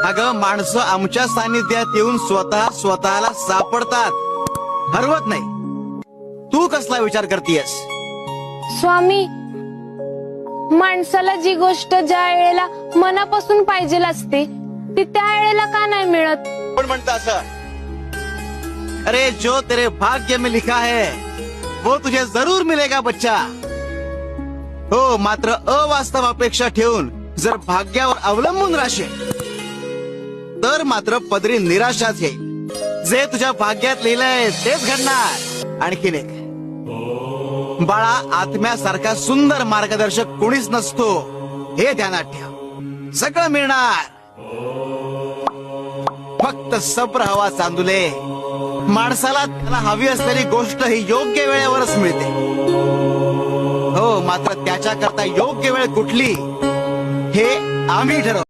अगं माणसं आमच्या सानिध्यात येऊन स्वतःला सापडतात, हरवत नाही. तू कसला विचार करतीयस? स्वामी, माणसाला जी गोष्ट ज्या वेळेला मनापासून पाहिजे असते ती त्या वेळेला का नाही मिळत? कोण म्हणतं असं? अरे जो तेरे भाग्य में लिखा है वो तुझे जरूर मिलेगा बच्चा. हो, मात्र अवास्तव अपेक्षा ठेवून जर भाग्यावर अवलंबून राहशील तर मात्र पदरी निराशाच येईल. जे तुझ्या भाग्यात लिहिलंय तेच घडणार. आणखीन एक, बाळा, आत्म्यासारखा सुंदर मार्गदर्शक कोणीच नसतो, हे ध्यानात ठेव. सगळं मिळणार, फक्त सब्र हवा चांदुले. माणसाला त्याला हवी असलेली गोष्ट ही योग्य वेळेवरच मिळते. हो, मात्र त्याच्या करता योग्य वेळ कुठली हे आम्ही ठरवू.